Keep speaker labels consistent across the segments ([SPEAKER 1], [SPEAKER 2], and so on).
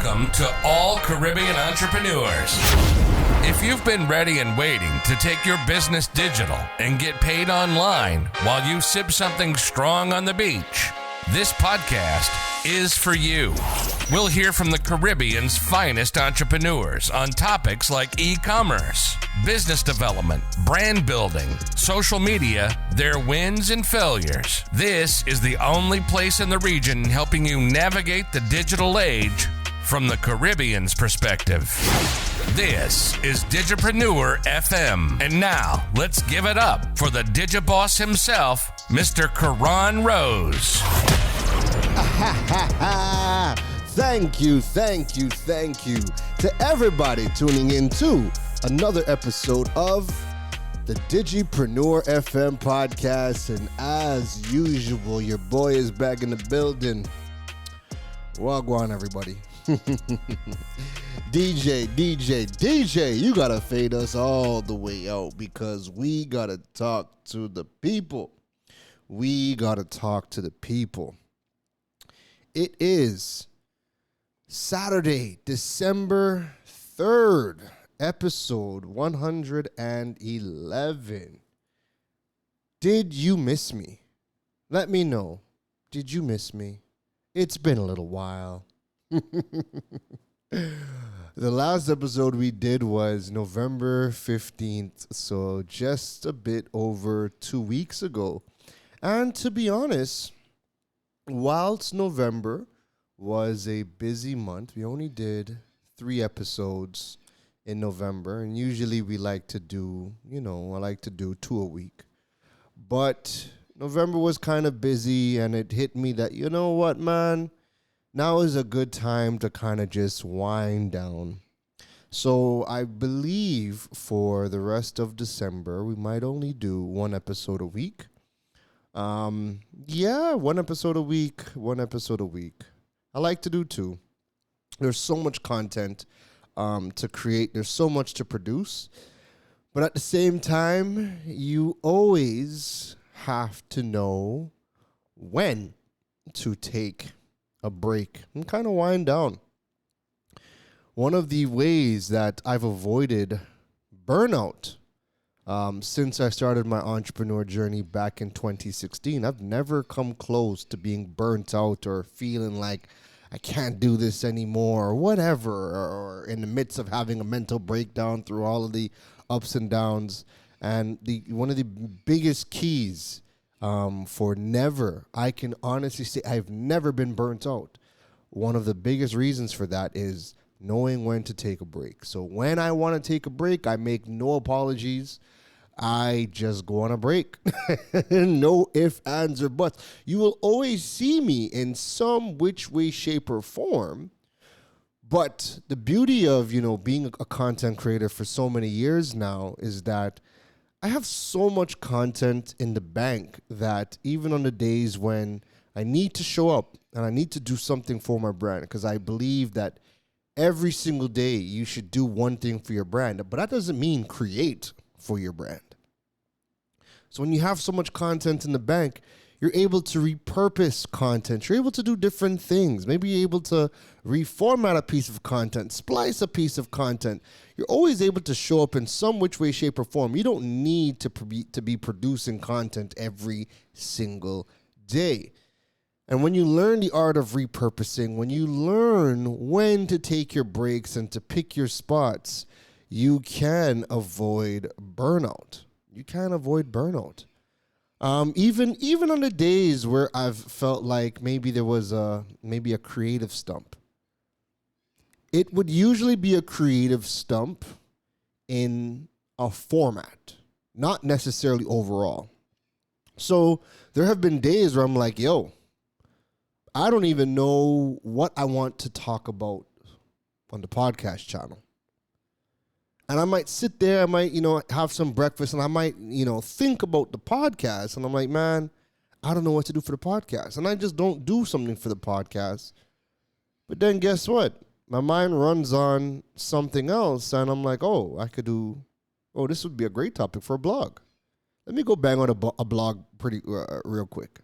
[SPEAKER 1] Welcome to all Caribbean entrepreneurs. If you've been ready and waiting to take your business digital and get paid online while you sip something strong on the beach, this podcast is for you. We'll hear from the Caribbean's finest entrepreneurs on topics like e-commerce, business development, brand building, social media, their wins and failures. This is the only place in the region helping you navigate the digital age from the Caribbean's perspective. This is Digipreneur FM. And now, let's give it up for the Digiboss himself, Mr. Karan Rose.
[SPEAKER 2] Thank you to everybody tuning in to another episode of the Digipreneur FM podcast. And as usual, your boy is back in the building. Wagwan, everybody. DJ, you gotta fade us all the way out because we gotta talk to the people. It is Saturday, December 3rd, episode 111. Did you miss me? Let me know. Did you miss me? It's been a little while. The last episode we did was November 15th, so just a bit over 2 weeks ago. And to be honest, whilst November was a busy month, we only did 3 episodes in November, and usually we like to do, I like to do 2 a week. But November was kind of busy, and it hit me that, you know what, man? Now is a good time to kind of just wind down. So I believe for the rest of December, we might only do 1 episode a week. 1 episode a week. I like to do 2. There's so much content to create. There's so much to produce. But at the same time, you always have to know when to take a break and kind of wind down. One of the ways that I've avoided burnout since I started my entrepreneur journey back in 2016, I've never come close to being burnt out or feeling like I can't do this anymore or whatever, or in the midst of having a mental breakdown through all of the ups and downs. And one of the biggest keys I can honestly say I've never been burnt out. One of the biggest reasons for that is knowing when to take a break. So when I want to take a break, I make no apologies. I just go on a break. No ifs, ands, or buts. You will always see me in some which way, shape, or form. But the beauty of, being a content creator for so many years now is that I have so much content in the bank that even on the days when I need to show up and I need to do something for my brand, because I believe that every single day you should do one thing for your brand, but that doesn't mean create for your brand. So when you have so much content in the bank, you're able to repurpose content. You're able to do different things. Maybe you're able to reformat a piece of content, splice a piece of content. You're always able to show up in some which way, shape, or form. You don't need to be producing content every single day. And when you learn the art of repurposing, when you learn when to take your breaks and to pick your spots, you can avoid burnout. Even on the days where I've felt like maybe there was a creative stump. It would usually be a creative stump in a format, not necessarily overall. So there have been days where I'm like, I don't even know what I want to talk about on the podcast channel. And I might sit there, I might, have some breakfast, and I might, think about the podcast. And I'm like, man, I don't know what to do for the podcast. And I just don't do something for the podcast. But then guess what? My mind runs on something else. And I'm like, this would be a great topic for a blog. Let me go bang on a blog pretty real quick.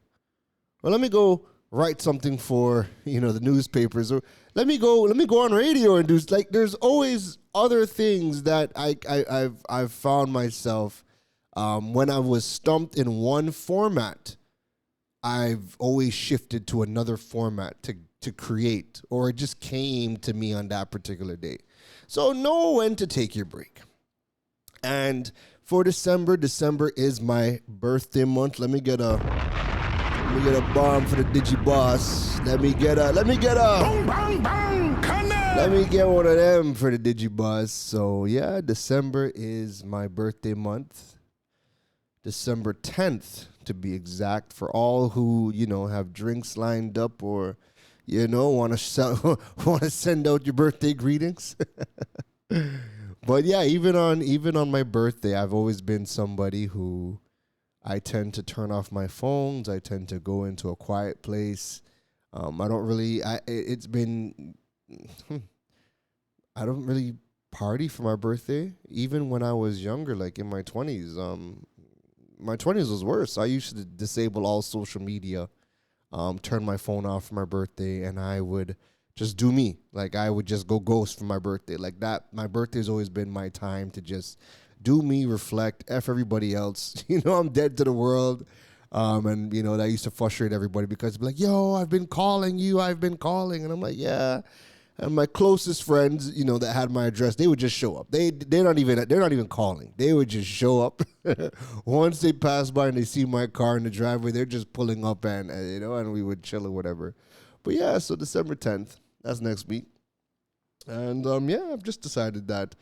[SPEAKER 2] Well, let me go write something for the newspapers, or let me go on radio and do like. There's always other things that I've found myself when I was stumped in one format. I've always shifted to another format to create, or it just came to me on that particular day. So know when to take your break. And for December is my birthday month. Let me get a bomb for the Digiboss. Let me get
[SPEAKER 3] Boom, bang, bang, connect.
[SPEAKER 2] let me get one of them for the Digiboss. So yeah, December is my birthday month. December 10th to be exact, for all who, have drinks lined up, or want to send out your birthday greetings. But yeah, even on my birthday, I've always been somebody who I tend to turn off my phones. I tend to go into a quiet place. I don't really I don't really party for my birthday. Even when I was younger, like in my 20s, my 20s was worse. I used to disable all social media, turn my phone off for my birthday, and I would just do me. Like, I would just go ghost for my birthday. Like that, my birthday's always been my time to just do me, reflect, F everybody else. I'm dead to the world. And, that used to frustrate everybody because it'd be like, yo, I've been calling you. And I'm like, yeah. And my closest friends, that had my address, they would just show up. They're not even calling. They would just show up. Once they pass by and they see my car in the driveway, they're just pulling up and we would chill or whatever. But yeah, so December 10th, that's next week. And I've just decided that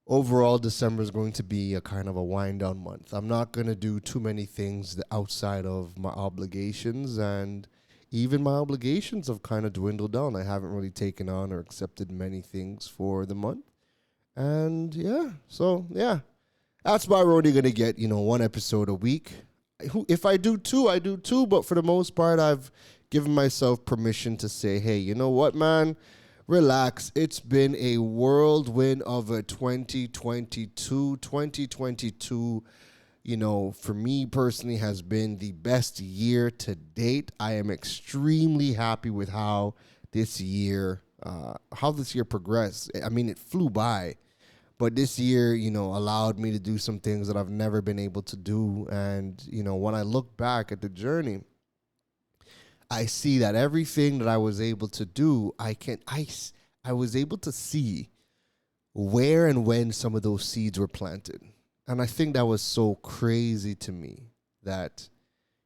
[SPEAKER 2] overall December is going to be a kind of a wind down month. I'm not going to do too many things outside of my obligations, and even my obligations have kind of dwindled down. I haven't really taken on or accepted many things for the month. And that's why we're only going to get, one episode a week. If I do two, I do two. But for the most part, I've given myself permission to say, hey, you know what, man? Relax. It's been a whirlwind of a 2022. 2022, for me personally, has been the best year to date. I am extremely happy with how this year progressed. I mean, it flew by. But this year, allowed me to do some things that I've never been able to do. And, when I look back at the journey, I see that everything that I was able to do, I was able to see where and when some of those seeds were planted. And I think that was so crazy to me that,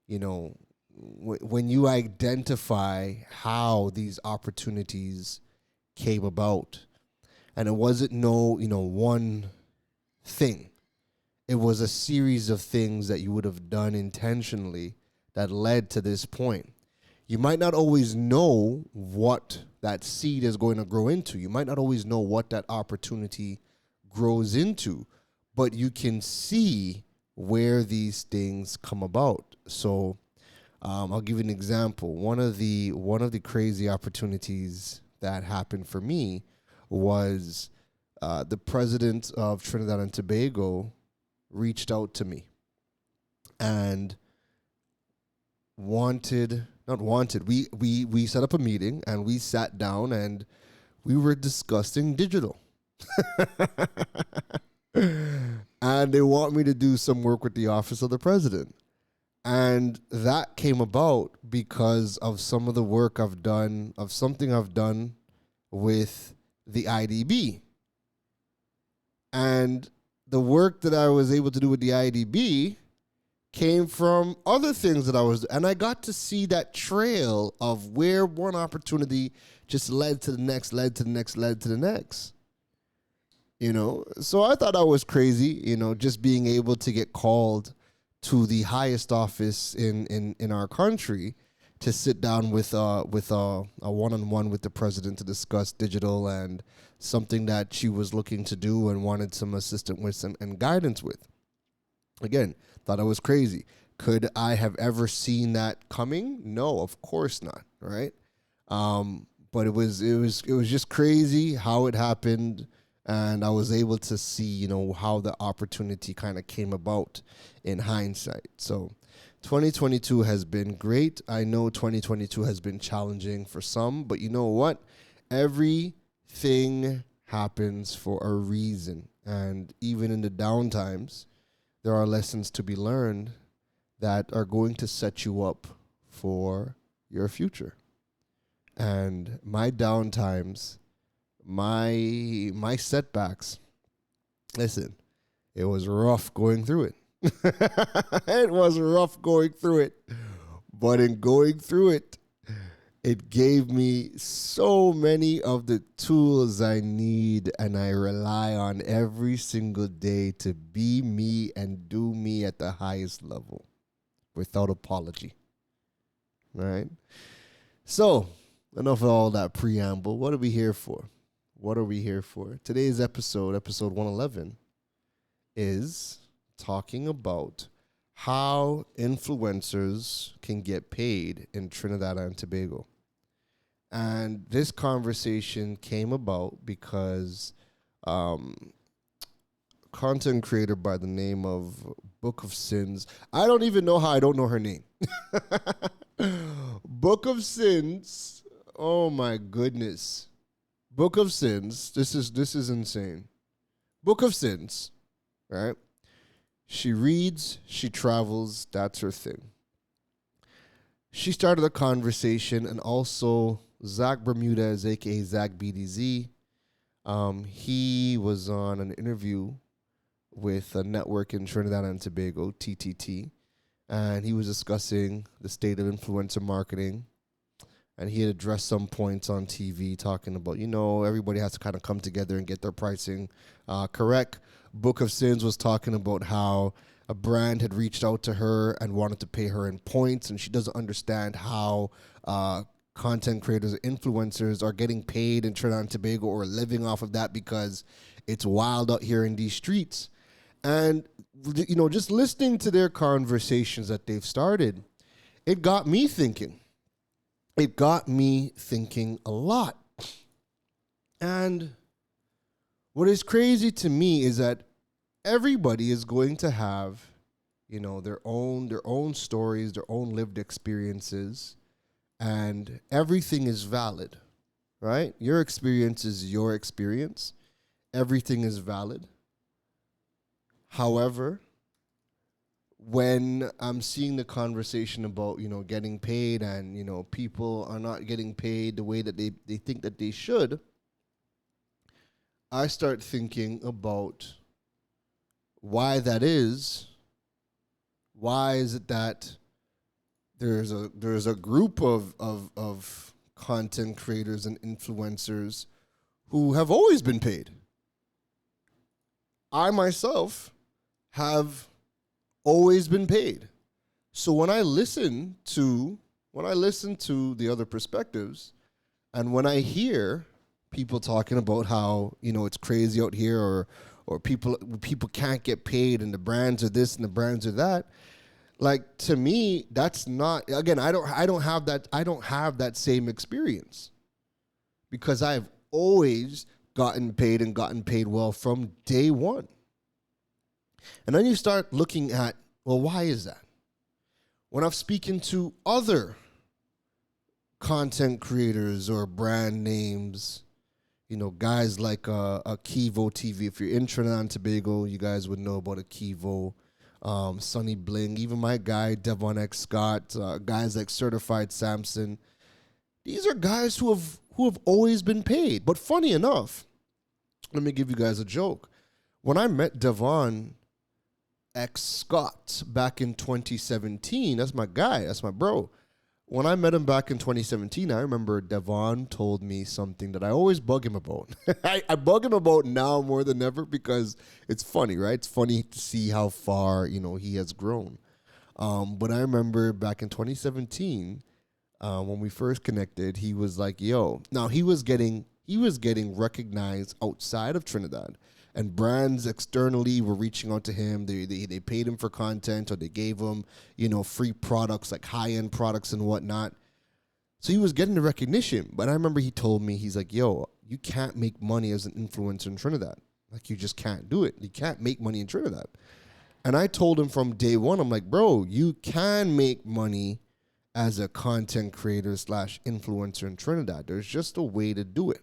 [SPEAKER 2] when you identify how these opportunities came about, and it wasn't one thing. It was a series of things that you would have done intentionally that led to this point. You might not always know what that seed is going to grow into. You might not always know what that opportunity grows into, but you can see where these things come about. So I'll give you an example. One of the crazy opportunities that happened for me was the president of Trinidad and Tobago reached out to me and we set up a meeting and we sat down and we were discussing digital. And they want me to do some work with the office of the president. And that came about because of some of the work I've done, of something I've done with the IDB. And the work that I was able to do with the IDB came from other things that I was, and I got to see that trail of where one opportunity just led to the next, led to the next, led to the next. So I thought that was crazy, just being able to get called to the highest office in our country to sit down with a one-on-one with the president to discuss digital and something that she was looking to do and wanted some assistance with and guidance with. Again, thought it was crazy. Could I have ever seen that coming? No, of course not, right? But it was just crazy how it happened. And I was able to see, how the opportunity kind of came about in hindsight. So 2022 has been great. I know 2022 has been challenging for some, but you know what? Everything happens for a reason. And even in the down times, there are lessons to be learned that are going to set you up for your future. And my down times, my setbacks, listen, it was rough going through it. It was rough going through it. But in going through it, it gave me so many of the tools I need and I rely on every single day to be me and do me at the highest level without apology. All right? So, enough of all that preamble. What are we here for? What are we here for? Today's episode 111, is talking about how influencers can get paid in Trinidad and Tobago. And this conversation came about because content creator by the name of Book of Sins. I don't even know how I don't know her name. Book of Sins. Oh my goodness. Book of Sins. This is insane. Book of Sins, right? She reads, she travels, that's her thing. She started a conversation, and also Zach Bermudez, aka Zach BDZ, he was on an interview with a network in Trinidad and Tobago, TTT, and he was discussing the state of influencer marketing. And he had addressed some points on TV talking about, everybody has to kind of come together and get their pricing correct. Book of Sins was talking about how a brand had reached out to her and wanted to pay her in points, and she doesn't understand how content creators or influencers are getting paid in Trinidad and Tobago or living off of that because it's wild out here in these streets. And, just listening to their conversations that they've started, it got me thinking. It got me thinking a lot. And what is crazy to me is that everybody is going to have, their own stories, their own lived experiences, and everything is valid, right? Your experience is your experience. Everything is valid. However, when I'm seeing the conversation about, getting paid and, people are not getting paid the way that they think that they should, I start thinking about why that is. Why is it that there's a group of content creators and influencers who have always been paid? I myself have always been paid. So when I listen to the other perspectives, and when I hear people talking about how, it's crazy out here, or people can't get paid and the brands are this and the brands are that, like, to me, that's not, again, I don't have that same experience, because I've always gotten paid and gotten paid well from day one. And then you start looking at, well, why is that? When I'm speaking to other content creators or brand names, guys like Kivo TV. If you're in Trinidad and Tobago, you guys would know about Kivo, Sonny Bling, even my guy, Devon X Scott, guys like Certified Samson. These are guys who have always been paid. But funny enough, let me give you guys a joke. When I met Devon X Scott back in 2017, that's my guy, that's my bro. When I met him back in 2017, I remember Devon told me something that I always bug him about. I bug him about now more than ever because it's funny, right? It's funny to see how far, he has grown. But I remember back in 2017, when we first connected, he was like, yo. Now, he was getting recognized outside of Trinidad. And brands externally were reaching out to him. They paid him for content, or they gave him, free products, like high-end products and whatnot. So he was getting the recognition. But I remember he told me, he's like, yo, you can't make money as an influencer in Trinidad. Like, you just can't do it. You can't make money in Trinidad. And I told him from day one, I'm like, bro, you can make money as a content creator / influencer in Trinidad. There's just a way to do it.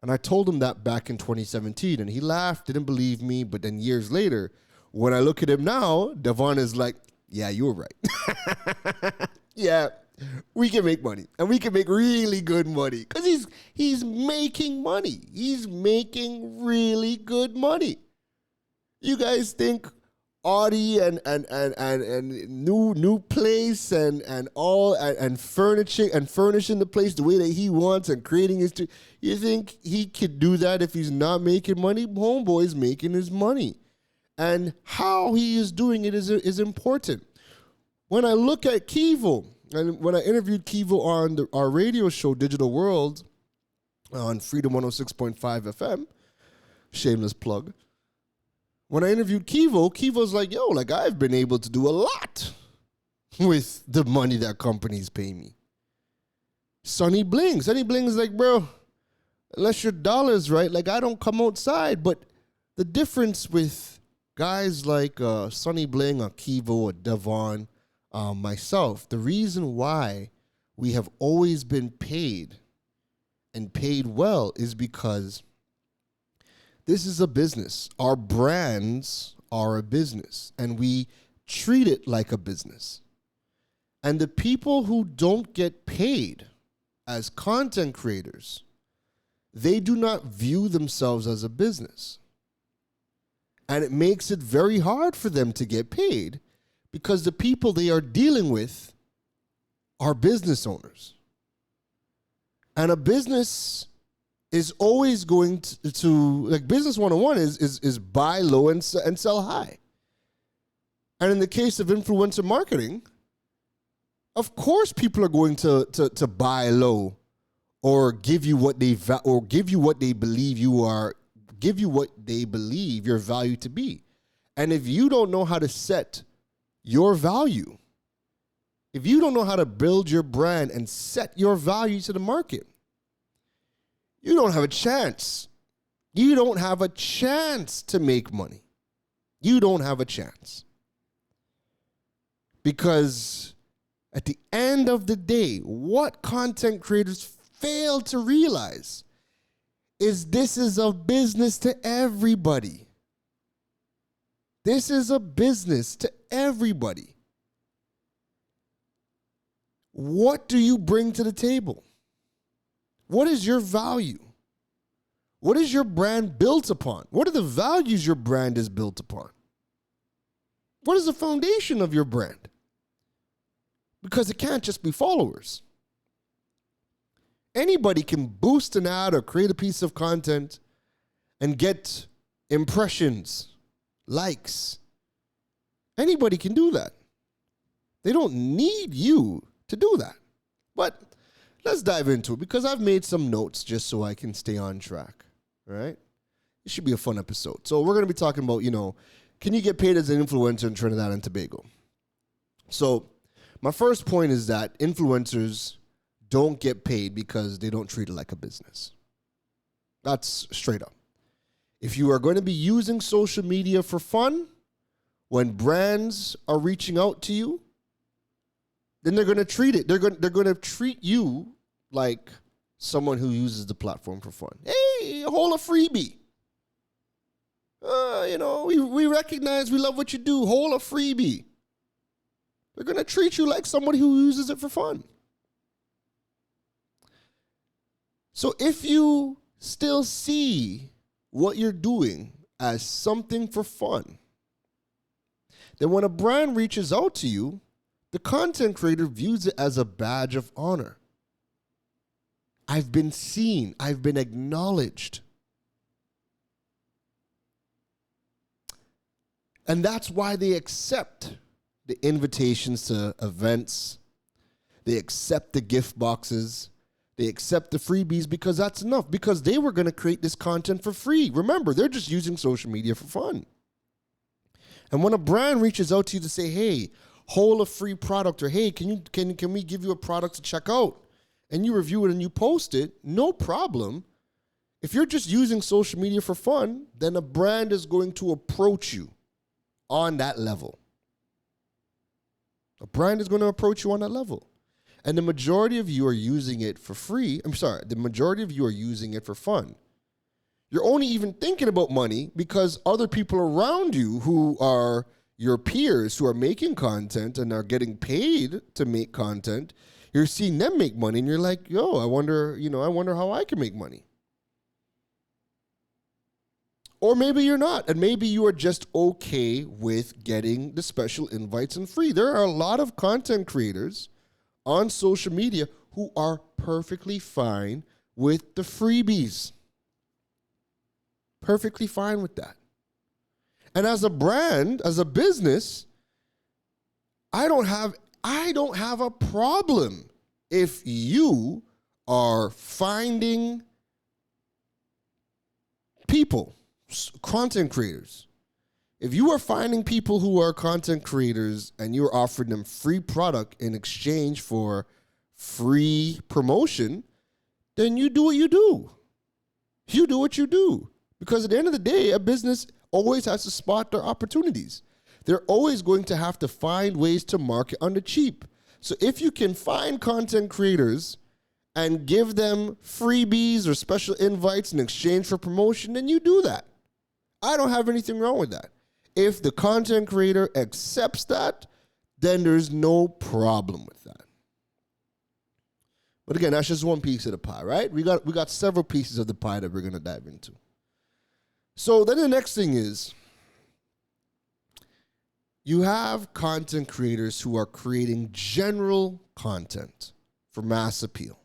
[SPEAKER 2] And I told him that back in 2017, and he laughed, didn't believe me. But then years later, when I look at him now, Devon is like, yeah, you were right. Yeah, we can make money, and we can make really good money because he's making money. He's making really good money. You guys think Audi and new place and furnishing the place the way that he wants and creating his. You think he could do that if he's not making money? Homeboy's making his money, and how he is doing it is important. When I look at Kevo, and when I interviewed Kevo on our radio show Digital World on Freedom 106.5 FM, shameless plug. When I interviewed Kevo's like, yo, like I've been able to do a lot with the money that companies pay me. Sonny Bling is like, bro, unless your dollar's right, like I don't come outside. But the difference with guys like Sonny Bling or Kevo or Devon, myself, the reason why we have always been paid and paid well is because this is a business. Our brands are a business, and we treat it like a business. And the people who don't get paid as content creators, they do not view themselves as a business. And it makes it very hard for them to get paid because the people they are dealing with are business owners. And a business is always going to like business 101 is buy low and sell high. And in the case of influencer marketing, of course people are going to buy low or give you what they believe your value to be. And if you don't know how to set your value, if you don't know how to build your brand and set your value to the market, you don't have a chance. You don't have a chance to make money. You don't have a chance. Because at the end of the day, what content creators fail to realize is this is a business to everybody. This is a business to everybody. What do you bring to the table? What is your value? What is your brand built upon? What are the values your brand is built upon? What is the foundation of your brand? Because it can't just be followers. Anybody can boost an ad or create a piece of content and get impressions, likes. Anybody can do that. They don't need you to do that. But let's dive into it because I've made some notes just so I can stay on track, all right? It should be a fun episode. So we're going to be talking about, can you get paid as an influencer in Trinidad and Tobago? So my first point is that influencers don't get paid because they don't treat it like a business. That's straight up. If you are going to be using social media for fun, when brands are reaching out to you, then they're going to treat it. They're going to treat you like someone who uses the platform for fun. Hey, hold a freebie. We recognize we love what you do. Hold a freebie. They're going to treat you like somebody who uses it for fun. So if you still see what you're doing as something for fun, then when a brand reaches out to you, the content creator views it as a badge of honor. I've been seen. I've been acknowledged. And that's why they accept the invitations to events. They accept the gift boxes. They accept the freebies because that's enough. Because they were going to create this content for free. Remember, they're just using social media for fun. And when a brand reaches out to you to say, hey, hold a free product, or hey, can we give you a product to check out? And you review it and you post it, no problem. If you're just using social media for fun, then a brand is going to approach you on that level. A brand is going to approach you on that level. And the majority of you are using it for free. The majority of you are using it for fun. You're only even thinking about money because other people around you who are your peers who are making content and are getting paid to make content, you're seeing them make money and you're like, yo, I wonder how I can make money. Or maybe you're not, and maybe you are just okay with getting the special invites and free. There are a lot of content creators on social media who are perfectly fine with the freebies. Perfectly fine with that. And as a brand, as a business, I don't have a problem if you are finding people, content creators. If you are finding people who are content creators and you're offering them free product in exchange for free promotion, then you do what you do. You do what you do. Because at the end of the day, a business always has to spot their opportunities. They're always going to have to find ways to market on the cheap. So if you can find content creators and give them freebies or special invites in exchange for promotion, then you do that. I don't have anything wrong with that. If the content creator accepts that, then there's no problem with that. But again, that's just one piece of the pie, right? We got several pieces of the pie that we're going to dive into. So then the next thing is, you have content creators who are creating general content for mass appeal.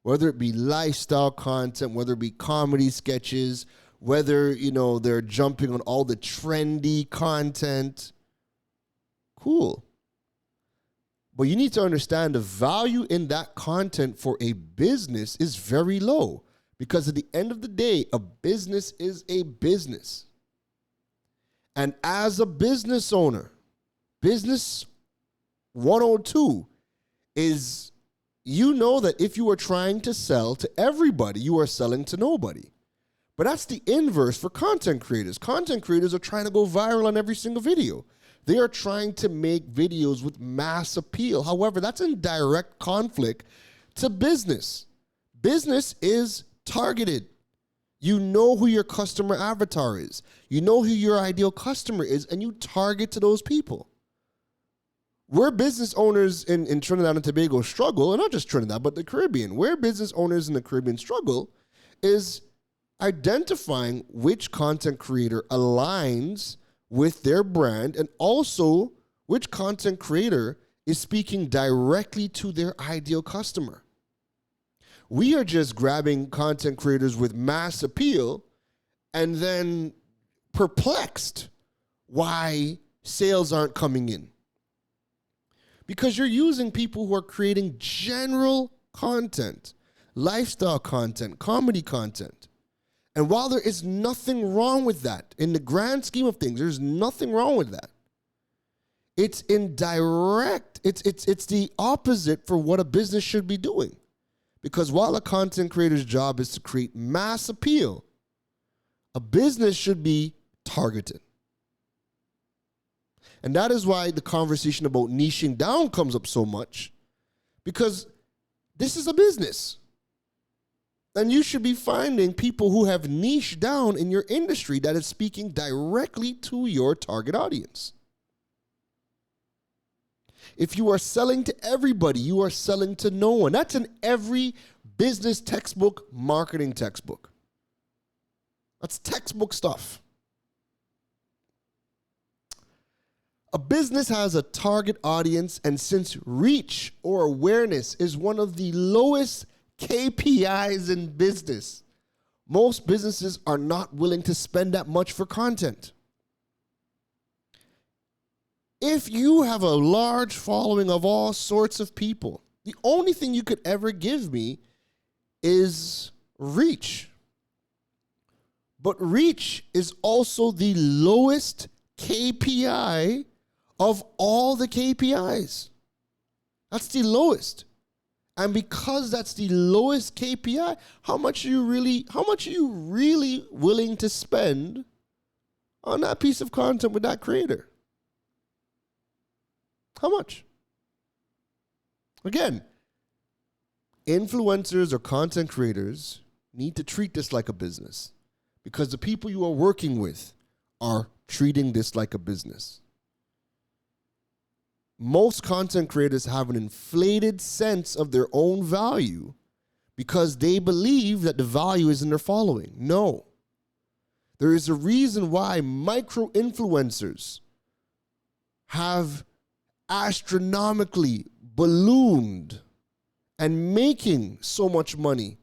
[SPEAKER 2] Whether it be lifestyle content, whether it be comedy sketches, whether, they're jumping on all the trendy content. Cool. But you need to understand the value in that content for a business is very low. Because at the end of the day, a business is a business. And as a business owner, business 102 is, that if you are trying to sell to everybody, you are selling to nobody. But that's the inverse for content creators. Content creators are trying to go viral on every single video. They are trying to make videos with mass appeal. However, that's in direct conflict to business. Business is targeted. You know who your customer avatar is. You know who your ideal customer is, and you target to those people. Where business owners in Trinidad and Tobago struggle, and not just Trinidad, but the Caribbean, where business owners in the Caribbean struggle is identifying which content creator aligns with their brand and also which content creator is speaking directly to their ideal customer. We are just grabbing content creators with mass appeal and then perplexed why sales aren't coming in. Because you're using people who are creating general content, lifestyle content, comedy content. And while there is nothing wrong with that, in the grand scheme of things, there's nothing wrong with that. It's indirect. It's the opposite for what a business should be doing. Because while a content creator's job is to create mass appeal, a business should be targeted. And that is why the conversation about niching down comes up so much, because this is a business. And you should be finding people who have niched down in your industry that is speaking directly to your target audience. If you are selling to everybody, you are selling to no one. That's in every business textbook, marketing textbook. That's textbook stuff. A business has a target audience, and since reach or awareness is one of the lowest KPIs in business, most businesses are not willing to spend that much for content. If you have a large following of all sorts of people, the only thing you could ever give me is reach. But reach is also the lowest KPI of all the KPIs. That's the lowest. And because that's the lowest KPI, how much are you really willing to spend on that piece of content with that creator? How much? Again, influencers or content creators need to treat this like a business because the people you are working with are treating this like a business. Most content creators have an inflated sense of their own value because they believe that the value is in their following. No. There is a reason why micro-influencers have astronomically ballooned and making so much money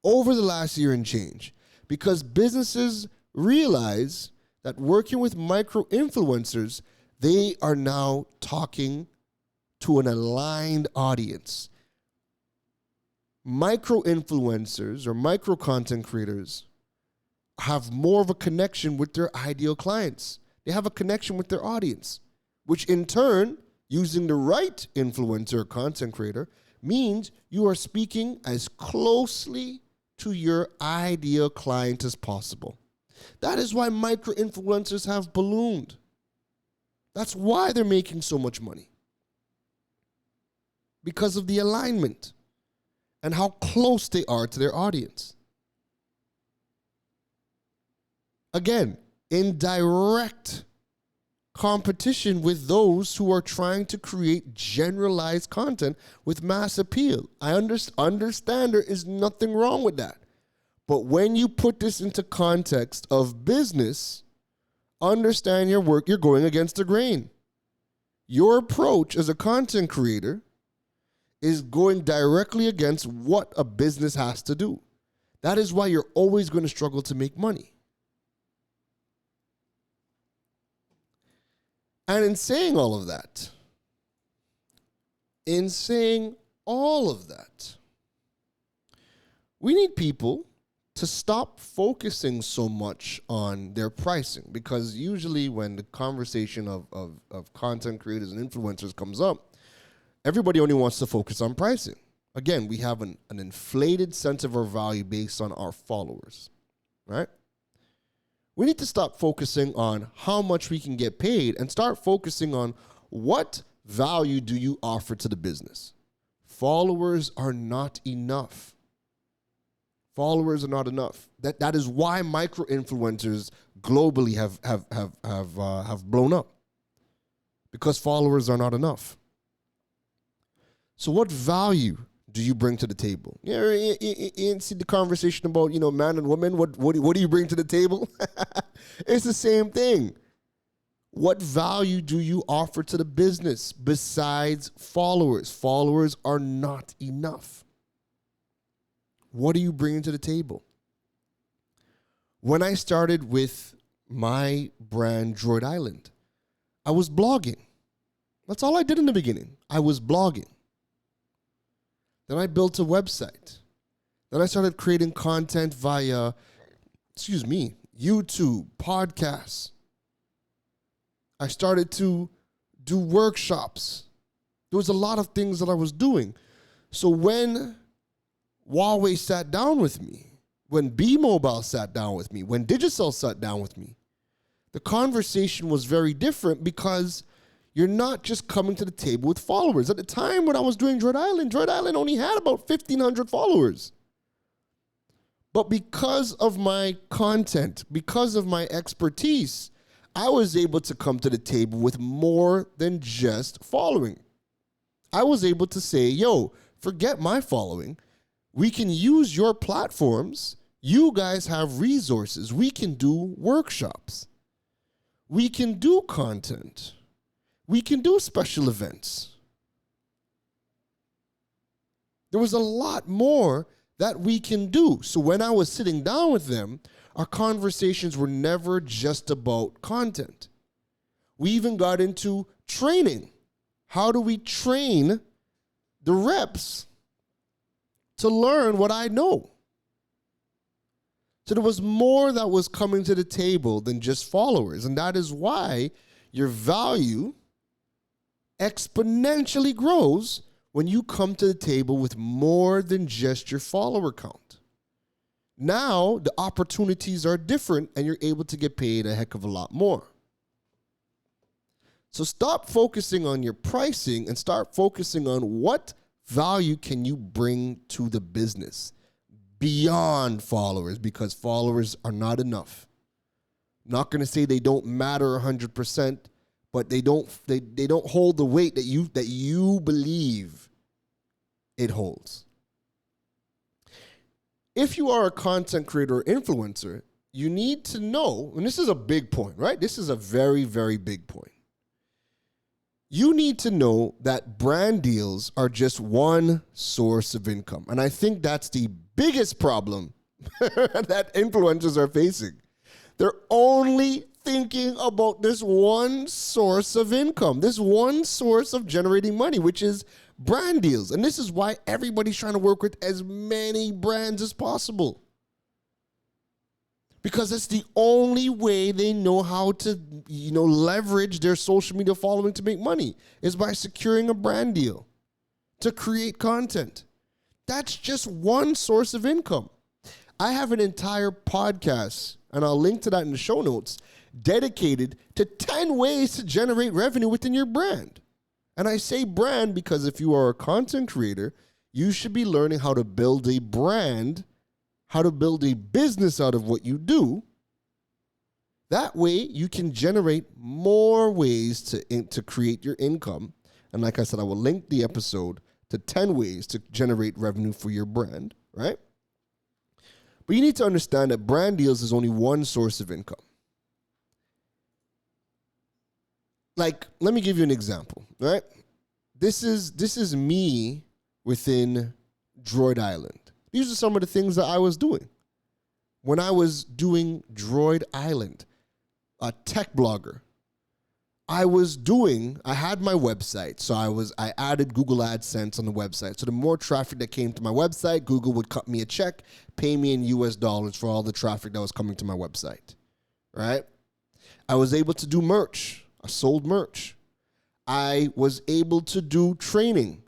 [SPEAKER 2] over the last year and change, because businesses realize that working with micro-influencers, they are now talking to an aligned audience. Micro-influencers or micro-content creators have more of a connection with their ideal clients. They have a connection with their audience, which in turn, using the right influencer or content creator, means you are speaking as closely to your ideal client as possible. That is why micro-influencers have ballooned. That's why they're making so much money. Because of the alignment and how close they are to their audience. Again, in direct competition with those who are trying to create generalized content with mass appeal. I understand there is nothing wrong with that. But when you put this into context of business, understand your work, you're going against the grain. Your approach as a content creator is going directly against what a business has to do. That is why you're always going to struggle to make money. And in saying all of that, we need people to stop focusing so much on their pricing, because usually when the conversation of content creators and influencers comes up, everybody only wants to focus on pricing. Again, we have an inflated sense of our value based on our followers, right? We need to stop focusing on how much we can get paid and start focusing on what value do you offer to the business. Followers are not enough. Followers are not enough. That is why micro-influencers globally have blown up, because followers are not enough. So what value do you bring to the table? You see the conversation about, man and woman. What do you bring to the table? It's the same thing. What value do you offer to the business besides followers? Followers are not enough. What are you bringing to the table? When I started with my brand, Droid Island, I was blogging. That's all I did in the beginning. I was blogging. Then I built a website. Then I started creating content via, YouTube, podcasts. I started to do workshops. There was a lot of things that I was doing. So when Huawei sat down with me, when B-Mobile sat down with me, when Digicel sat down with me, the conversation was very different, because you're not just coming to the table with followers. At the time when I was doing Droid Island only had about 1,500 followers. But because of my content, because of my expertise, I was able to come to the table with more than just following. I was able to say, forget my following. We can use your platforms. You guys have resources. We can do workshops. We can do content. We can do special events. There was a lot more that we can do. So when I was sitting down with them, our conversations were never just about content. We even got into training. How do we train the reps to learn what I know? So there was more that was coming to the table than just followers. And that is why your value exponentially grows when you come to the table with more than just your follower count. Now the opportunities are different and you're able to get paid a heck of a lot more. So stop focusing on your pricing and start focusing on what value can you bring to the business beyond followers, because followers are not enough. Not going to say they don't matter 100%, but they don't hold the weight that you believe it holds. If you are a content creator or influencer, you need to know, and this is a big point, right? This is a very, very big point. You need to know that brand deals are just one source of income. And I think that's the biggest problem that influencers are facing. They're only thinking about this one source of income, this one source of generating money, which is brand deals. And this is why everybody's trying to work with as many brands as possible. Because it's the only way they know how to, leverage their social media following to make money is by securing a brand deal to create content. That's just one source of income. I have an entire podcast, and I'll link to that in the show notes, dedicated to 10 ways to generate revenue within your brand. And I say brand because if you are a content creator, you should be learning how to build a brand, how to build a business out of what you do. That way you can generate more ways to create your income. And like I said, I will link the episode to 10 ways to generate revenue for your brand, right? But you need to understand that brand deals is only one source of income. Like, let me give you an example, right? This is me within Droid Island. These are some of the things that I was doing when I was doing Droid Island, a tech blogger. I had my website, so I added Google AdSense on the website. So the more traffic that came to my website, Google would cut me a check, pay me in US dollars for all the traffic that was coming to my website, right? I was able to do merch. I sold merch. I was able to do training.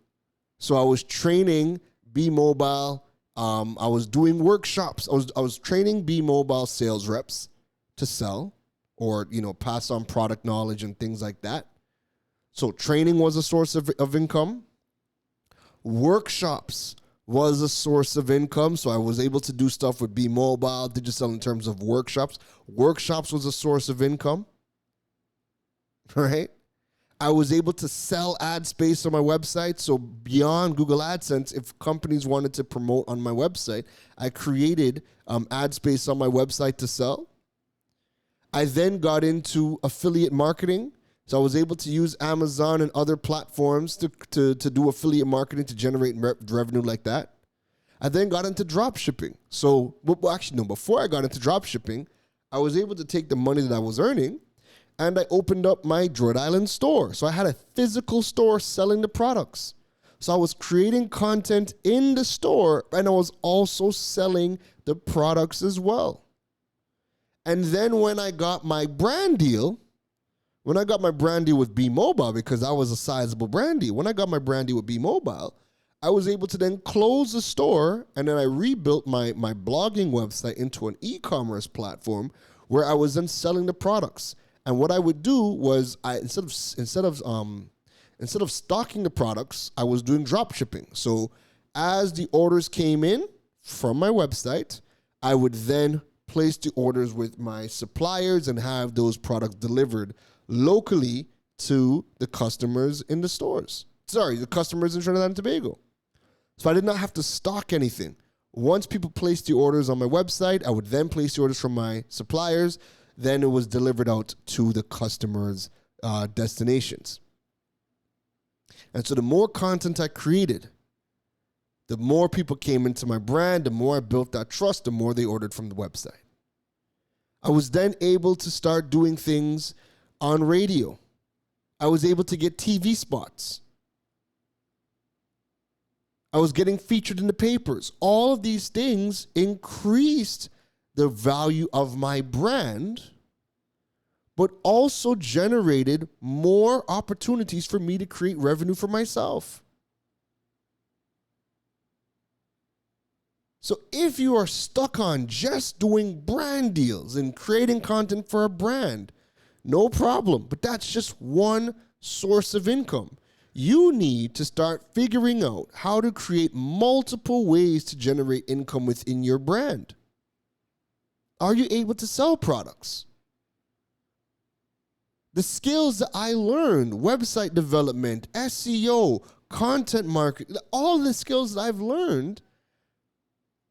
[SPEAKER 2] So I was training B-Mobile. I was doing workshops. I was training B-Mobile sales reps to sell or, pass on product knowledge and things like that. So training was a source of income. Workshops was a source of income. So I was able to do stuff with B-Mobile, Digicel in terms of workshops. Workshops was a source of income, right? I was able to sell ad space on my website. So beyond Google AdSense, if companies wanted to promote on my website, I created ad space on my website to sell. I then got into affiliate marketing. So I was able to use Amazon and other platforms to do affiliate marketing to generate revenue like that. I then got into drop shipping. So, before I got into drop shipping, I was able to take the money that I was earning and I opened up my Droid Island store. So I had a physical store selling the products. So I was creating content in the store and I was also selling the products as well. And then when I got my brand deal with B-Mobile, because I was a sizable brand deal, when I got my brand deal with B-Mobile, I was able to then close the store and then I rebuilt my blogging website into an e-commerce platform where I was then selling the products. And what I would do was instead of stocking the products, I was doing drop shipping. So as the orders came in from my website, I would then place the orders with my suppliers and have those products delivered locally to the customers in the stores. The customers in Trinidad and Tobago. So I did not have to stock anything. Once people placed the orders on my website, I would then place the orders from my suppliers. Then it was delivered out to the customers' destinations. And so the more content I created, the more people came into my brand, the more I built that trust, the more they ordered from the website. I was then able to start doing things on radio. I was able to get TV spots. I was getting featured in the papers. All of these things increased the value of my brand, but also generated more opportunities for me to create revenue for myself. So if you are stuck on just doing brand deals and creating content for a brand, no problem. But that's just one source of income. You need to start figuring out how to create multiple ways to generate income within your brand. Are you able to sell products? The skills that I learned, website development, SEO, content marketing, all the skills that I've learned,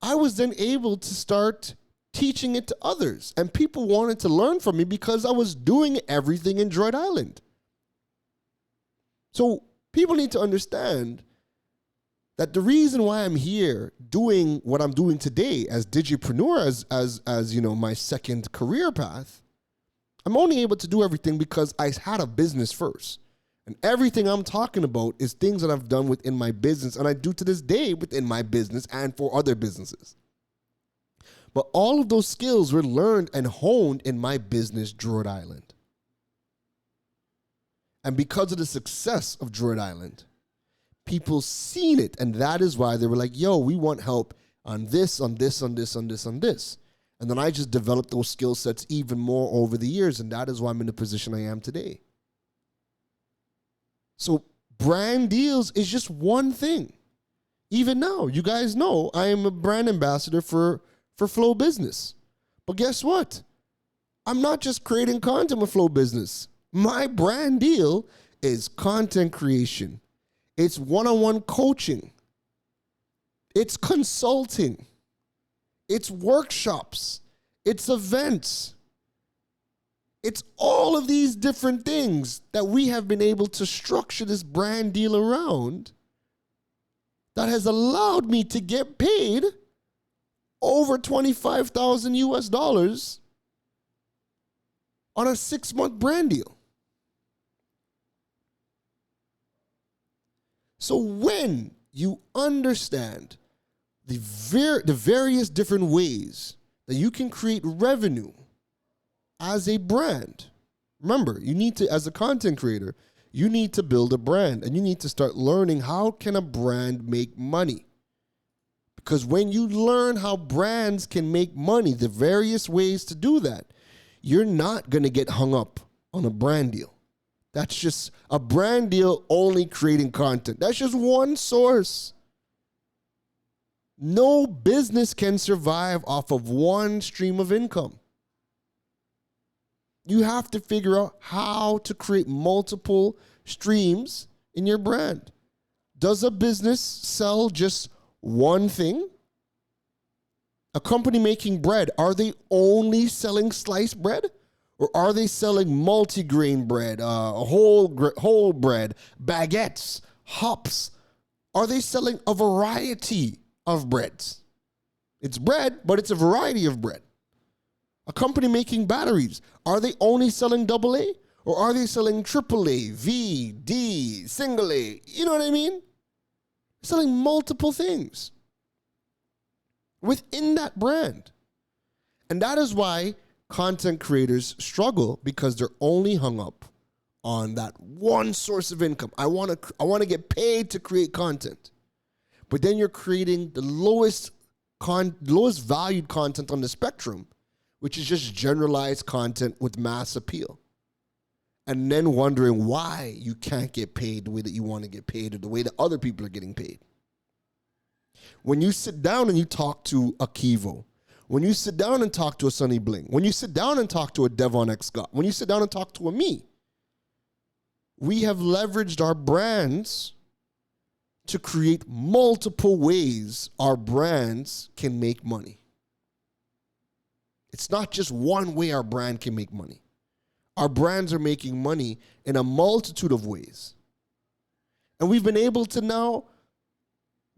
[SPEAKER 2] I was then able to start teaching it to others. And people wanted to learn from me because I was doing everything in Droid Island. So people need to understand that the reason why I'm here doing what I'm doing today as digipreneur, as you know, my second career path, I'm only able to do everything because I had a business first. And everything I'm talking about is things that I've done within my business, and I do to this day within my business and for other businesses. But all of those skills were learned and honed in my business, Droid Island. And because of the success of Droid Island, people seen it, and that is why they were like, yo, we want help on this, on this, on this, on this, on this. And then I just developed those skill sets even more over the years, and that is why I'm in the position I am today. So brand deals is just one thing. Even now, you guys know I am a brand ambassador for Flow Business. But guess what? I'm not just creating content with Flow Business. My brand deal is content creation. It's one-on-one coaching. It's consulting. It's workshops. It's events. It's all of these different things that we have been able to structure this brand deal around that has allowed me to get paid over $25,000 US on a 6-month brand deal. So when you understand the various different ways that you can create revenue as a brand, remember, you need to, as a content creator, you need to build a brand, and you need to start learning how can a brand make money. Because when you learn how brands can make money, the various ways to do that, you're not going to get hung up on a brand deal. That's just a brand deal only creating content. That's just one source. No business can survive off of one stream of income. You have to figure out how to create multiple streams in your brand. Does a business sell just one thing? A company making bread, are they only selling sliced bread? Or are they selling multigrain bread, whole bread, baguettes, hops? Are they selling a variety of breads? It's bread, but it's a variety of bread. A company making batteries, are they only selling AA? Or are they selling AAA, V, D, single A? You know what I mean? Selling multiple things within that brand. And that is why content creators struggle, because they're only hung up on that one source of income. I want to get paid to create content. But then you're creating the lowest valued content on the spectrum, which is just generalized content with mass appeal. And then wondering why you can't get paid the way that you want to get paid, or the way that other people are getting paid. When you sit down and you talk to a Kivo, when you sit down and talk to a Sonny Bling, when you sit down and talk to a Devon X Scott, when you sit down and talk to a me, we have leveraged our brands to create multiple ways our brands can make money. It's not just one way our brand can make money. Our brands are making money in a multitude of ways. And we've been able to now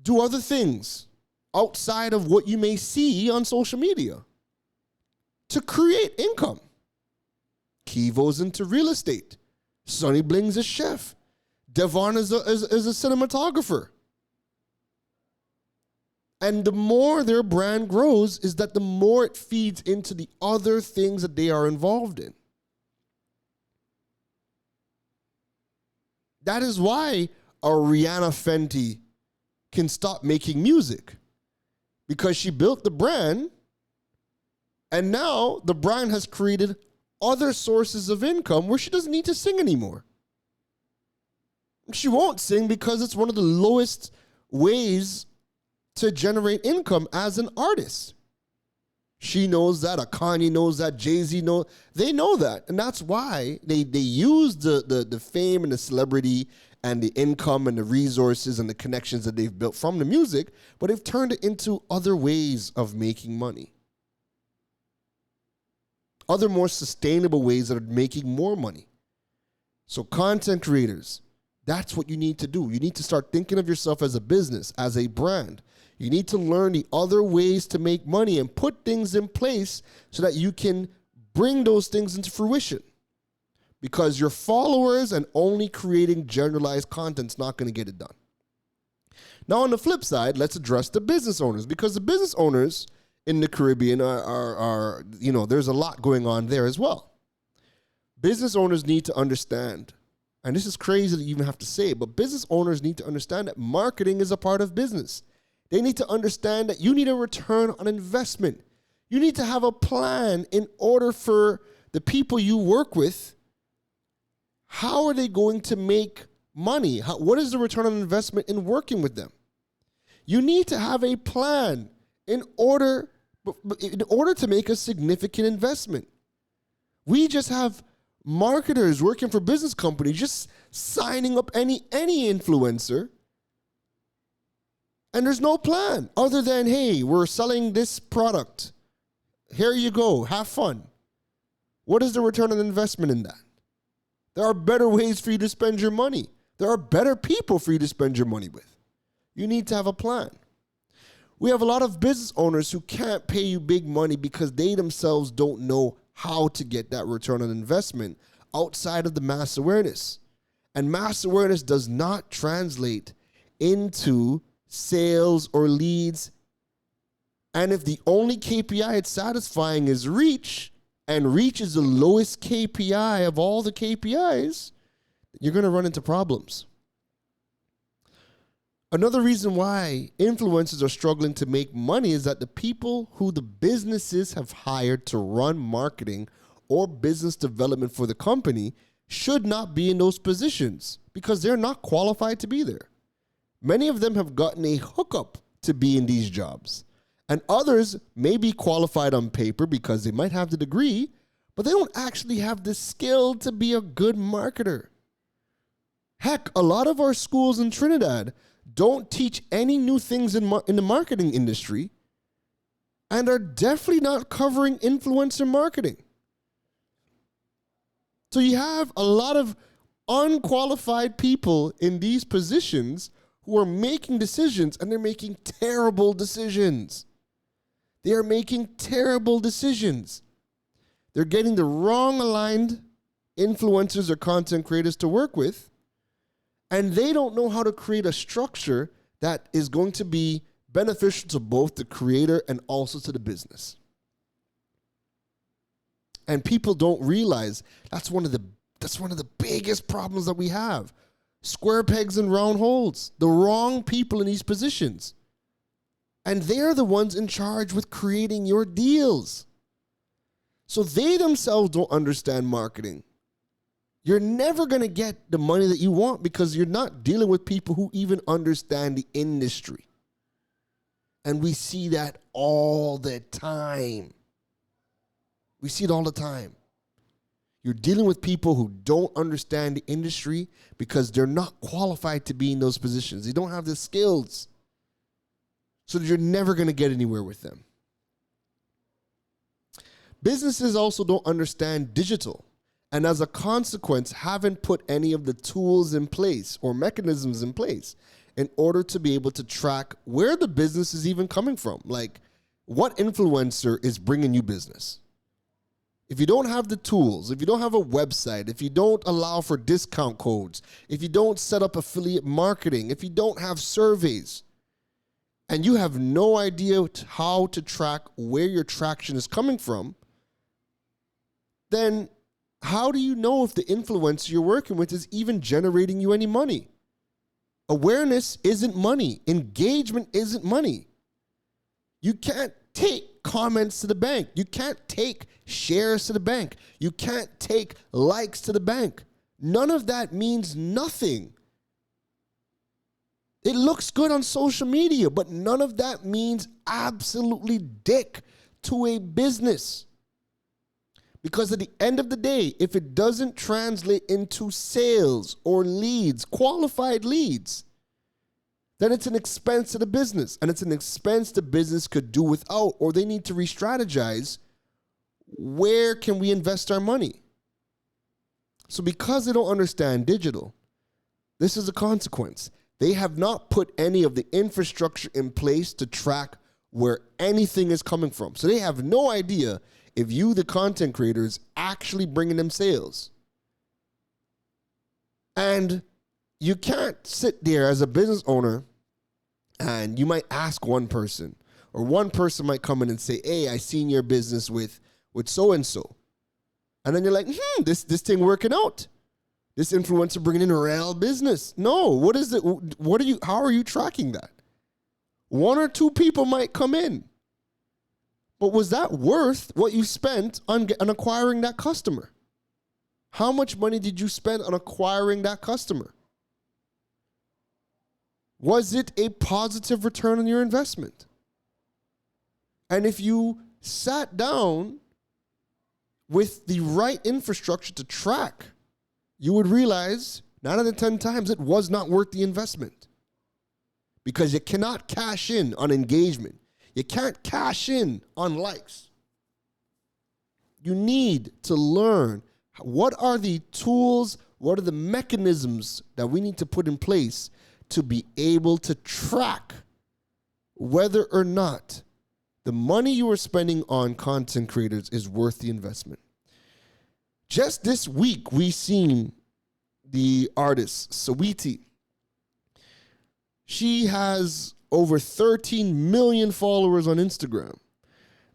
[SPEAKER 2] do other things outside of what you may see on social media to create income. Kivo's into real estate. Sonny Bling's a chef. Devon is a cinematographer. And the more their brand grows, is that the more it feeds into the other things that they are involved in. That is why a Rihanna Fenty can stop making music. because she built the brand, and now the brand has created other sources of income where she doesn't need to sing anymore. She won't sing because it's one of the lowest ways to generate income as an artist. She knows that. Kanye knows that. Jay-Z knows. They know that. And that's why they use the fame and the celebrity and the income and the resources and the connections that they've built from the music, but they've turned it into other ways of making money. Other more sustainable ways that are making more money. So content creators, that's what you need to do. You need to start thinking of yourself as a business, as a brand. You need to learn the other ways to make money and put things in place so that you can bring those things into fruition. Because your followers and only creating generalized content is not going to get it done. Now, on the flip side, let's address the business owners, because the business owners in the Caribbean are there's a lot going on there as well. Business owners need to understand, and this is crazy to even have to say it, but business owners need to understand that marketing is a part of business. They need to understand that you need a return on investment. You need to have a plan in order for the people you work with. How are they going to make money? What is the return on investment in working with them? You need to have a plan in order to make a significant investment. We just have marketers working for business companies just signing up any influencer, and there's no plan other than, hey, we're selling this product. Here you go. Have fun. What is the return on investment in that? There are better ways for you to spend your money. There are better people for you to spend your money with. You need to have a plan. We have a lot of business owners who can't pay you big money because they themselves don't know how to get that return on investment outside of the mass awareness. And mass awareness does not translate into sales or leads. And if the only KPI it's satisfying is reach, and reach is the lowest KPI of all the KPIs, you're going to run into problems. Another reason why influencers are struggling to make money is that the people who the businesses have hired to run marketing or business development for the company should not be in those positions because they're not qualified to be there. Many of them have gotten a hookup to be in these jobs. And others may be qualified on paper because they might have the degree, but they don't actually have the skill to be a good marketer. Heck, a lot of our schools in Trinidad don't teach any new things in the marketing industry and are definitely not covering influencer marketing. So you have a lot of unqualified people in these positions who are making decisions, and they're making terrible decisions. They are making terrible decisions. They're getting the wrong aligned influencers or content creators to work with, and they don't know how to create a structure that is going to be beneficial to both the creator and also to the business. And people don't realize that's one of the biggest problems that we have. Square pegs and round holes. The wrong people in these positions. And they're the ones in charge with creating your deals. So they themselves don't understand marketing. You're never going to get the money that you want because you're not dealing with people who even understand the industry. And we see that all the time. We see it all the time. You're dealing with people who don't understand the industry because they're not qualified to be in those positions. They don't have the skills. So you're never going to get anywhere with them. Businesses also don't understand digital, and as a consequence, haven't put any of the tools in place or mechanisms in place in order to be able to track where the business is even coming from. Like, what influencer is bringing you business? If you don't have the tools, if you don't have a website, if you don't allow for discount codes, if you don't set up affiliate marketing, if you don't have surveys, and you have no idea how to track where your traction is coming from, then how do you know if the influencer you're working with is even generating you any money? Awareness isn't money. Engagement isn't money. You can't take comments to the bank. You can't take shares to the bank. You can't take likes to the bank. None of that means nothing. It looks good on social media, but none of that means absolutely dick to a business. Because at the end of the day, if it doesn't translate into sales or leads, qualified leads, then it's an expense to the business. And it's an expense the business could do without, or they need to re-strategize. Where can we invest our money? So because they don't understand digital, this is a consequence. They have not put any of the infrastructure in place to track where anything is coming from. So they have no idea if you, the content creator, is actually bringing them sales. And you can't sit there as a business owner and you might ask one person, or one person might come in and say, hey, I seen your business with so-and-so. And then you're like, this thing working out. This influencer bringing in real business. No, what is it? How are you tracking that? One or two people might come in. But was that worth what you spent on acquiring that customer? How much money did you spend on acquiring that customer? Was it a positive return on your investment? And if you sat down with the right infrastructure to track, you would realize 9 out of 10 times it was not worth the investment. Because you cannot cash in on engagement. You can't cash in on likes. You need to learn what are the tools, what are the mechanisms that we need to put in place to be able to track whether or not the money you are spending on content creators is worth the investment. Just this week, we seen the artist, Saweetie. She has over 13 million followers on Instagram.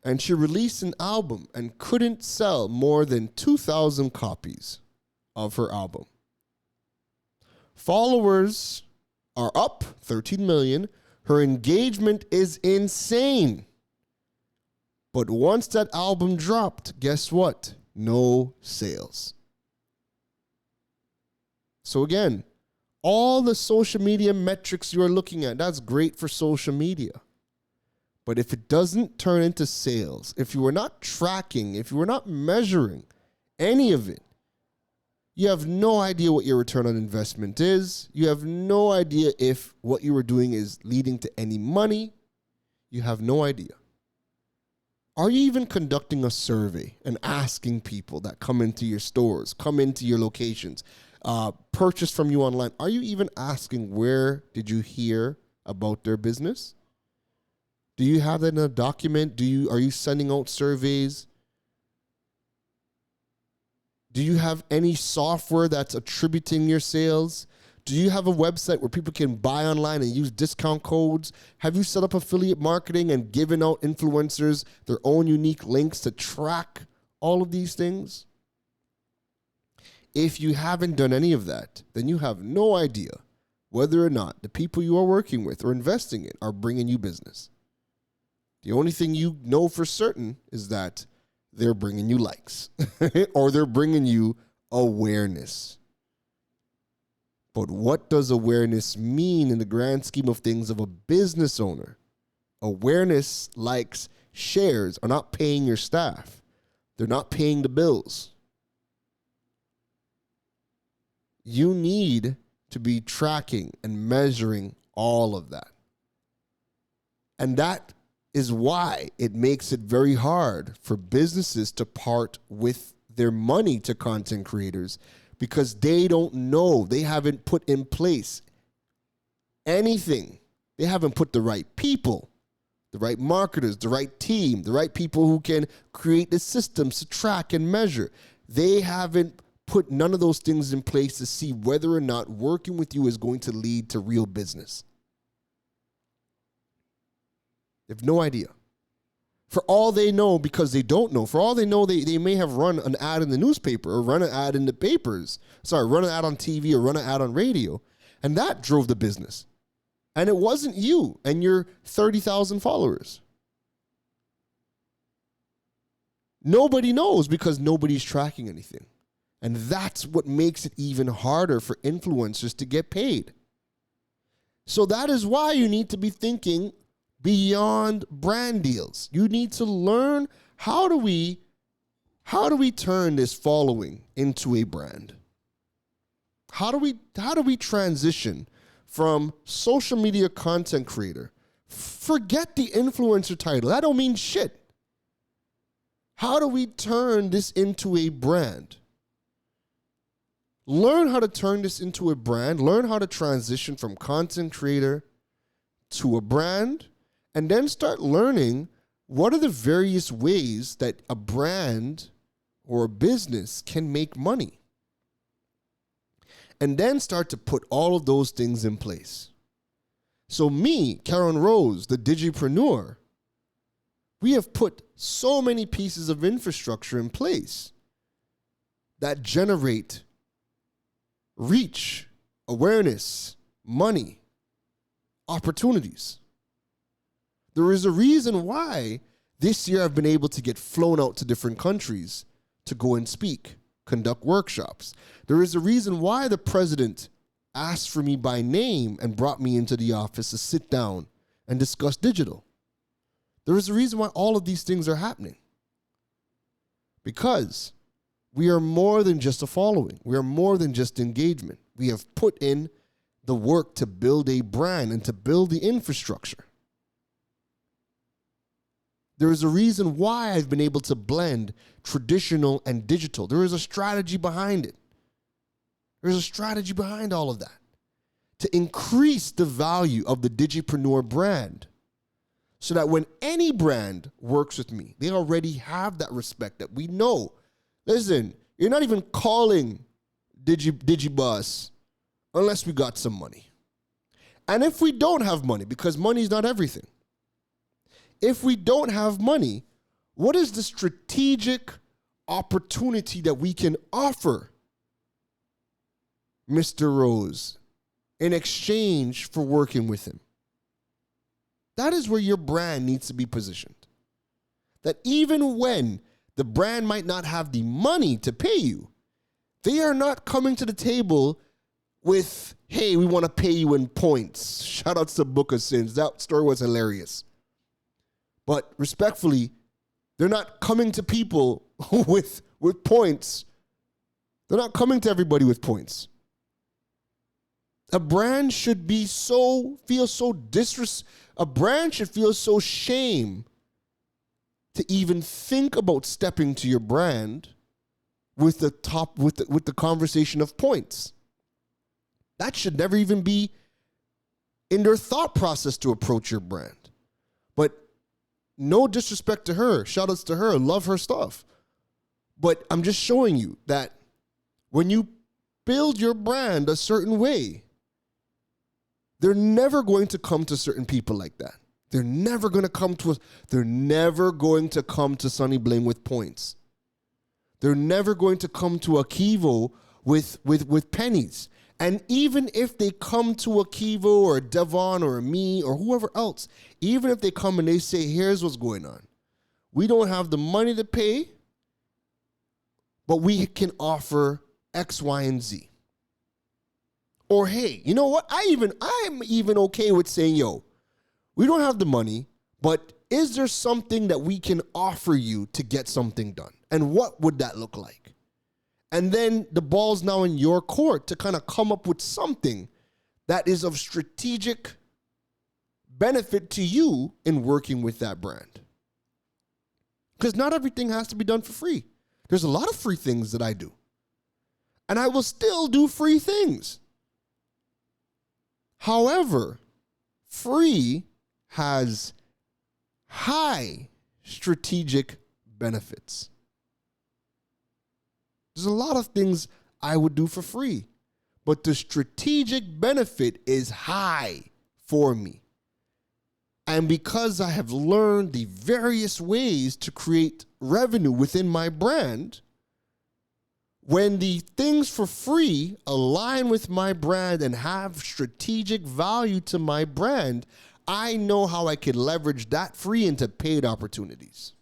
[SPEAKER 2] And she released an album and couldn't sell more than 2,000 copies of her album. Followers are up 13 million. Her engagement is insane. But once that album dropped, guess what? No sales. So again, all the social media metrics you're looking at, that's great for social media. But if it doesn't turn into sales, if you are not tracking, if you are not measuring any of it, you have no idea what your return on investment is. You have no idea if what you are doing is leading to any money. You have no idea. Are you even conducting a survey and asking people that come into your stores, come into your locations, purchase from you online? Are you even asking where did you hear about their business? Do you have that in a document? Are you sending out surveys? Do you have any software that's attributing your sales? Do you have a website where people can buy online and use discount codes? Have you set up affiliate marketing and given out influencers their own unique links to track all of these things? If you haven't done any of that, then you have no idea whether or not the people you are working with or investing in are bringing you business. The only thing you know for certain is that they're bringing you likes or they're bringing you awareness. But what does awareness mean in the grand scheme of things of a business owner? Awareness, likes, shares are not paying your staff. They're not paying the bills. You need to be tracking and measuring all of that. And that is why it makes it very hard for businesses to part with their money to content creators, because they don't know. They haven't put in place anything. They haven't put the right people, the right marketers, the right team, the right people who can create the systems to track and measure. They haven't put none of those things in place to see whether or not working with you is going to lead to real business. They have no idea. For all they know, because they don't know, for all they know, they may have run an ad in the newspaper or run an ad in the papers. Run an ad on TV or run an ad on radio. And that drove the business. And it wasn't you and your 30,000 followers. Nobody knows because nobody's tracking anything. And that's what makes it even harder for influencers to get paid. So that is why you need to be thinking beyond brand deals. You need to learn how do we turn this following into a brand? How do we transition from social media content creator? Forget the influencer title. That don't mean shit. How do we turn this into a brand? Learn how to turn this into a brand. Learn how to transition from content creator to a brand. And then start learning what are the various ways that a brand or a business can make money. And then start to put all of those things in place. So me, Karen Rose, the Digipreneur, we have put so many pieces of infrastructure in place that generate reach, awareness, money, opportunities. There is a reason why this year I've been able to get flown out to different countries to go and speak, conduct workshops. There is a reason why the president asked for me by name and brought me into the office to sit down and discuss digital. There is a reason why all of these things are happening. Because we are more than just a following. We are more than just engagement. We have put in the work to build a brand and to build the infrastructure. There is a reason why I've been able to blend traditional and digital. There is a strategy behind it. There's a strategy behind all of that to increase the value of the Digipreneur brand so that when any brand works with me, they already have that respect that we know. Listen, you're not even calling Digiboss unless we got some money. And if we don't have money, because money is not everything, if we don't have money, what is the strategic opportunity that we can offer Mr. Rose in exchange for working with him? That is where your brand needs to be positioned. That even when the brand might not have the money to pay you, they are not coming to the table with, hey, we want to pay you in points. Shout out to Book of Sins. That story was hilarious. But respectfully, they're not coming to people with points. They're not coming to everybody with points. A brand should be a brand should feel so shame to even think about stepping to your brand with the conversation of points. That should never even be in their thought process to approach your brand. But no disrespect to her. Shout outs to her. Love her stuff. But I'm just showing you that when you build your brand a certain way, they're never going to come to certain people like that. They're never going to come to us. They're never going to come to Sonny Bling with points. They're never going to come to Akivo with pennies. And even if they come to Akivo or Devon or me or whoever else, even if they come and they say, here's what's going on. We don't have the money to pay, but we can offer X, Y, and Z. Or, hey, you know what? I'm even okay with saying, yo, we don't have the money, but is there something that we can offer you to get something done? And what would that look like? And then the ball's now in your court to kind of come up with something that is of strategic benefit to you in working with that brand. Because not everything has to be done for free. There's a lot of free things that I do. And I will still do free things. However, free has high strategic benefits. There's a lot of things I would do for free, but the strategic benefit is high for me. And because I have learned the various ways to create revenue within my brand, when the things for free align with my brand and have strategic value to my brand, I know how I can leverage that free into paid opportunities.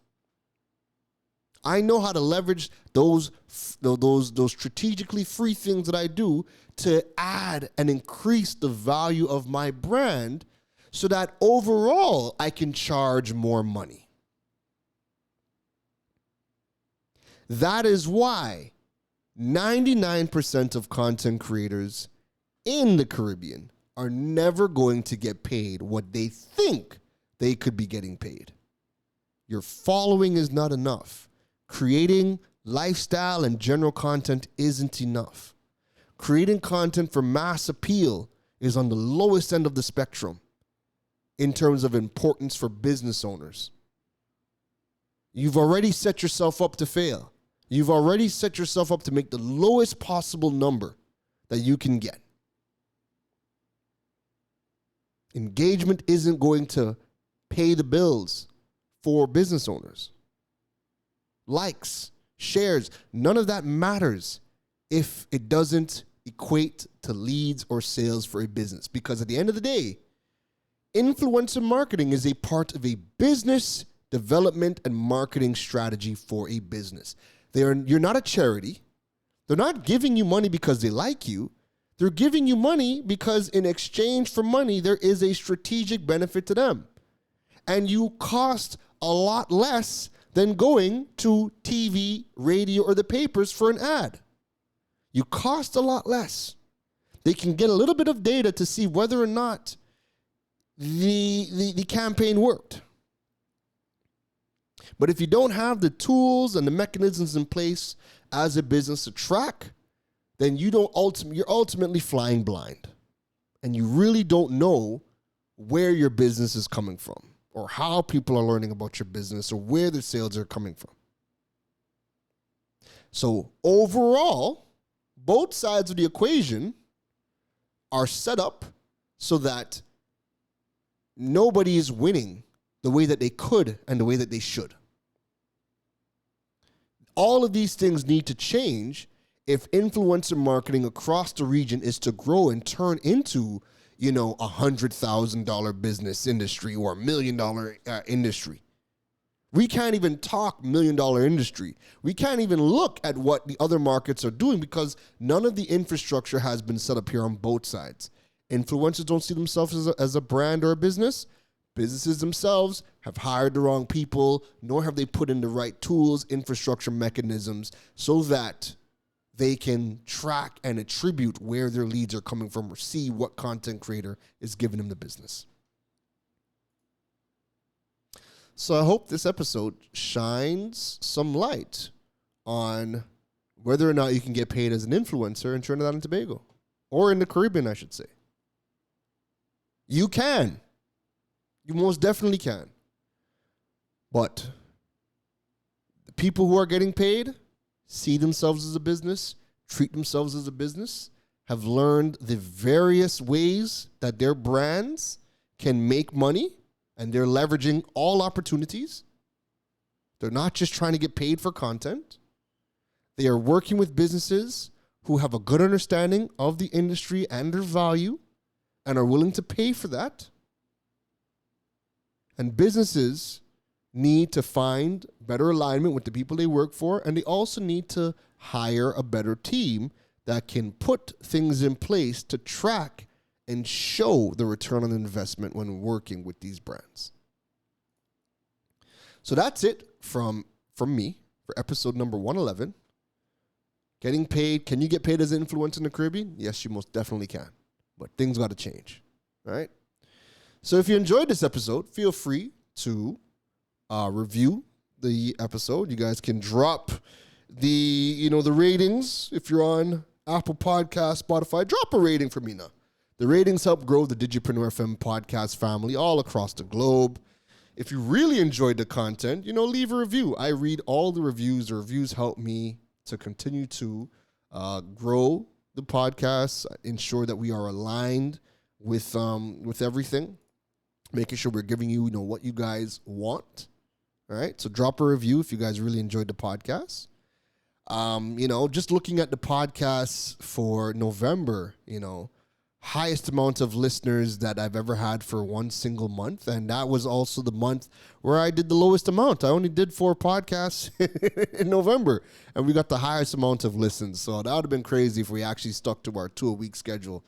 [SPEAKER 2] I know how to leverage those strategically free things that I do to add and increase the value of my brand so that overall I can charge more money. That is why 99% of content creators in the Caribbean are never going to get paid what they think they could be getting paid. Your following is not enough. Creating lifestyle and general content isn't enough. Creating content for mass appeal is on the lowest end of the spectrum in terms of importance for business owners. You've already set yourself up to fail. You've already set yourself up to make the lowest possible number that you can get. Engagement isn't going to pay the bills for business owners. Likes, shares, none of that matters if it doesn't equate to leads or sales for a business. Because at the end of the day, influencer marketing is a part of a business development and marketing strategy for a business. You're not a charity. They're not giving you money because they like you. They're giving you money because in exchange for money, there is a strategic benefit to them. And you cost a lot less than going to TV, radio, or the papers for an ad. You cost a lot less. They can get a little bit of data to see whether or not the campaign worked. But if you don't have the tools and the mechanisms in place as a business to track, then you're ultimately flying blind. And you really don't know where your business is coming from or how people are learning about your business or where the sales are coming from. So overall, both sides of the equation are set up so that nobody is winning the way that they could and the way that they should. All of these things need to change if influencer marketing across the region is to grow and turn into, $100,000 business industry or $1 million industry. We can't even talk $1 million industry. We can't even look at what the other markets are doing because none of the infrastructure has been set up here on both sides. Influencers don't see themselves as a brand or a business. Businesses themselves have hired the wrong people, nor have they put in the right tools, infrastructure mechanisms so that they can track and attribute where their leads are coming from or see what content creator is giving them the business. So I hope this episode shines some light on whether or not you can get paid as an influencer in Trinidad and Tobago, or in the Caribbean, I should say. You can. You most definitely can. But the people who are getting paid see themselves as a business, treat themselves as a business, have learned the various ways that their brands can make money, and they're leveraging all opportunities. They're not just trying to get paid for content. They are working with businesses who have a good understanding of the industry and their value and are willing to pay for that. And businesses need to find better alignment with the people they work for, and they also need to hire a better team that can put things in place to track and show the return on investment when working with these brands. So that's it from me for episode number 111. Getting paid. Can you get paid as an influencer in the Caribbean? Yes, you most definitely can. But things got to change. All right? So if you enjoyed this episode, feel free to review the episode. You guys can drop the ratings. If you're on Apple Podcasts, Spotify, drop a rating for me now. The ratings help grow the Digipreneur FM podcast family all across the globe. If you really enjoyed the content, leave a review. I read all the reviews. The reviews help me to continue to grow the podcast, ensure that we are aligned with everything, making sure we're giving you, what you guys want. All right. So drop a review if you guys really enjoyed the podcast. Just looking at the podcasts for November, highest amount of listeners that I've ever had for one single month. And that was also the month where I did the lowest amount. I only did 4 podcasts in November, and we got the highest amount of listens. So that would have been crazy if we actually stuck to our 2-a-week schedule.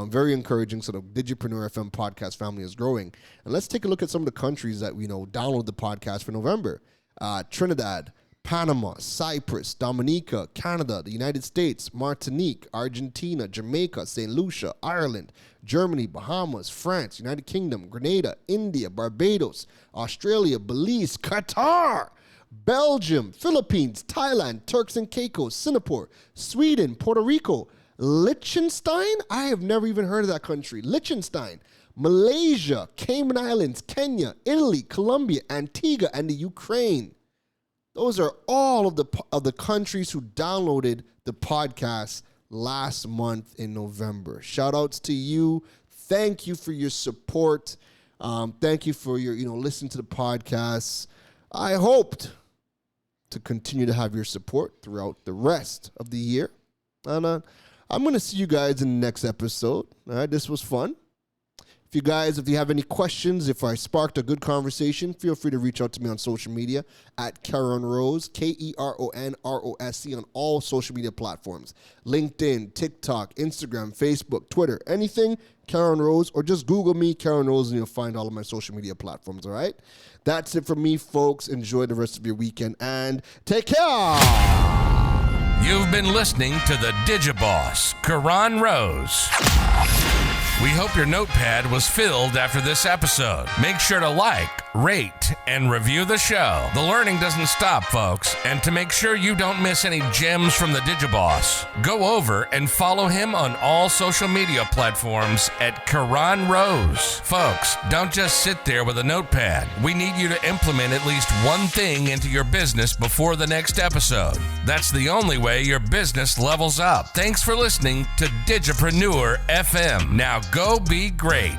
[SPEAKER 2] Very encouraging. So the Digipreneur FM podcast family is growing. And let's take a look at some of the countries that, download the podcast for November. Trinidad, Panama, Cyprus, Dominica, Canada, the United States, Martinique, Argentina, Jamaica, St. Lucia, Ireland, Germany, Bahamas, France, United Kingdom, Grenada, India, Barbados, Australia, Belize, Qatar, Belgium, Philippines, Thailand, Turks and Caicos, Singapore, Sweden, Puerto Rico, Liechtenstein? I have never even heard of that country. Liechtenstein, Malaysia, Cayman Islands, Kenya, Italy, Colombia, Antigua, and the Ukraine. Those are all of the countries who downloaded the podcast last month in November. Shout outs to you. Thank you for your support. Thank you for your, listening to the podcast. I hoped to continue to have your support throughout the rest of the year. And I'm going to see you guys in the next episode. All right, this was fun. If you have any questions, if I sparked a good conversation, feel free to reach out to me on social media at Keron Rose, KeronRosc on all social media platforms. LinkedIn, TikTok, Instagram, Facebook, Twitter, anything, Keron Rose, or just Google me, Keron Rose, and you'll find all of my social media platforms, all right? That's it for me, folks. Enjoy the rest of your weekend, and take care!
[SPEAKER 1] You've been listening to the Digiboss, Keron Rose. We hope your notepad was filled after this episode. Make sure to like, rate, and review the show. The learning doesn't stop, folks. And to make sure you don't miss any gems from the Digiboss, go over and follow him on all social media platforms at Keron Rose. Folks, don't just sit there with a notepad. We need you to implement at least one thing into your business before the next episode. That's the only way your business levels up. Thanks for listening to Digipreneur FM. Now go be great.